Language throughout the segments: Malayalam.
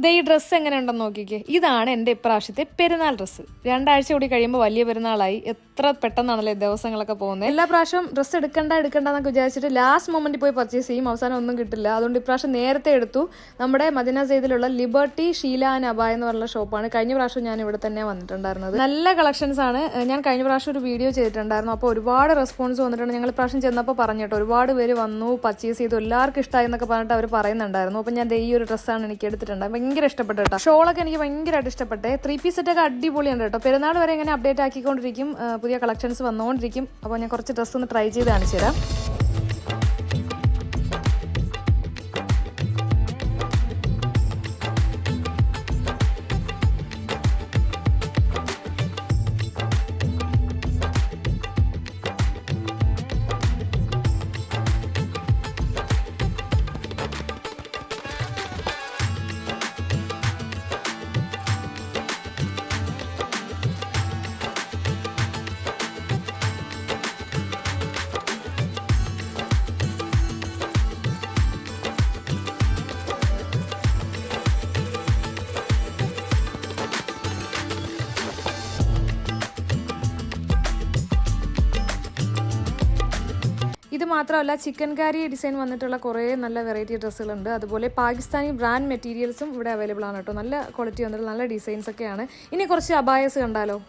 ദേ ഈ ഡ്രസ്സ് എങ്ങനെ ഉണ്ടെന്ന് നോക്കിക്കേ. ഇതാണ് എൻ്റെ ഇപ്രാവശ്യത്തെ പെരുന്നാൾ ഡ്രസ്സ്. 2 ആഴ്ച കൂടി കഴിയുമ്പോൾ വലിയ പെരുന്നാളായി. എത്ര പെട്ടെന്നാണല്ലേ ദിവസങ്ങളൊക്കെ പോകുന്നത്. എല്ലാ പ്രാവശ്യം ഡ്രസ്സ് എടുക്കണ്ടെന്നൊക്കെ വിചാരിച്ചിട്ട് ലാസ്റ്റ് മൊമെന്റിൽ പോയി പർച്ചേസ് ചെയ്യും, അവസാനം ഒന്നും കിട്ടില്ല. അതുകൊണ്ട് ഇപ്രാവശ്യം നേരത്തെ എടുത്തു. നമ്മുടെ മദീന സെയ്ദിലുള്ള ലിബർട്ടി ഷീല ആൻഡ് അബായ എന്ന് പറഞ്ഞ ഷോപ്പാണ്. കഴിഞ്ഞ പ്രാവശ്യം ഞാൻ ഇവിടെ തന്നെ വന്നിട്ടുണ്ടായിരുന്നത്. നല്ല കളക്ഷൻസ് ആണ്. ഞാൻ കഴിഞ്ഞ പ്രാവശ്യം ഒരു വീഡിയോ ചെയ്തിട്ടുണ്ടായിരുന്നു. അപ്പോൾ ഒരുപാട് റെസ്പോൺസ് വന്നിട്ടുണ്ട്. ഞങ്ങൾ ഇപ്രാവശ്യം ചെന്നപ്പോൾ പറഞ്ഞിട്ട് ഒരുപാട് പേര് വന്നു, പർച്ചേസ് ചെയ്തു, എല്ലാവർക്കും ഇഷ്ടമായി എന്നൊക്കെ പറഞ്ഞിട്ട് അവർ പറയുന്നുണ്ടായിരുന്നു. അപ്പോൾ ഞാൻ ഈ ഒരു ഡ്രസ്സാണ് എനിക്ക് എടുത്തിട്ടുണ്ടായത്. ഭയങ്കര ഇഷ്ടപ്പെട്ടു കേട്ടോ. ഷോളൊക്കെ എനിക്ക് ഭയങ്കരമായിട്ട് ഇഷ്ടപ്പെട്ടെ. 3 പീസ് സെറ്റൊക്കെ അടിപൊളിയുണ്ട് കേട്ടോ. പെരുന്നാൾ വരെ ഇങ്ങനെ അപ്ഡേറ്റ് ആക്കിക്കൊണ്ടിരിക്കും, പുതിയ കളക്ഷൻസ് വന്നുകൊണ്ടിരിക്കും. അപ്പോൾ ഞാൻ കുറച്ച് ഡ്രസ്സ് ഒന്ന് ട്രൈ ചെയ്ത് കാണിച്ചു തരാം. ഇത് മാത്രമല്ല, ചിക്കൻ കാരി ഡിസൈൻ വന്നിട്ടുള്ള കുറേ നല്ല വെറൈറ്റി ഡ്രസ്സുകളുണ്ട്. അതുപോലെ പാകിസ്ഥാനി ബ്രാൻഡ് മെറ്റീരിയൽസും ഇവിടെ അവൈലബിൾ ആണ് കേട്ടോ. നല്ല ക്വാളിറ്റി വന്നിട്ടുള്ള നല്ല ഡിസൈൻസ് ഒക്കെയാണ്. ഇനി കുറച്ച് അബായസ് കണ്ടാലോ.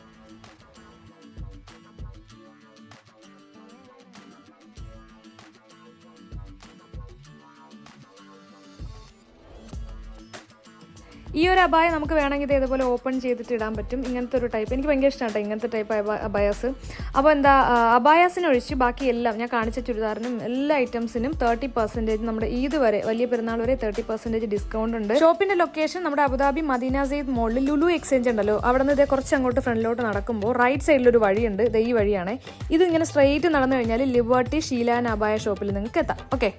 ഈ ഒരു അബായ നമുക്ക് വേണമെങ്കിൽ ഇത് ഇതുപോലെ ഓപ്പൺ ചെയ്തിട്ട് ഇടാൻ പറ്റും. ഇങ്ങനത്തെ ഒരു ടൈപ്പ് എനിക്ക് ഭയങ്കര ഇഷ്ടമാണ് കേട്ടോ, ഇങ്ങനത്തെ ടൈപ്പ് അബായാസ്. അപ്പോൾ അബായാസിനൊഴിച്ച് ബാക്കി എല്ലാം ഞാൻ കാണിച്ച ചുരിദാറിനും എല്ലാ ഐറ്റംസിനും 30% നമ്മുടെ ഈദ് വരെ, വലിയ പെരുന്നാൾ വരെ 30% ഡിസ്കൗണ്ട് ഉണ്ട്. ഷോപ്പിന്റെ ലൊക്കേഷൻ നമ്മുടെ അബുദാബി മദീന സെയ്ദ് മോളിൽ ലുലു എക്സ്ചേഞ്ച് ഉണ്ടല്ലോ, അവിടെ നിന്ന് ഇതേ കുറച്ച് അങ്ങോട്ട് ഫ്രണ്ടിലോട്ട് നടക്കുമ്പോൾ റൈറ്റ് സൈഡിലൊരു വഴിയുണ്ട്. ഇത് ഈ വഴിയാണ്. ഇത് ഇങ്ങനെ സ്ട്രെയിറ്റ് നടന്നു കഴിഞ്ഞാൽ ലിബർട്ടി ഷീല ആൻഡ് അബായ ഷോപ്പിൽ നിങ്ങൾക്ക് എത്താം. ഓക്കെ.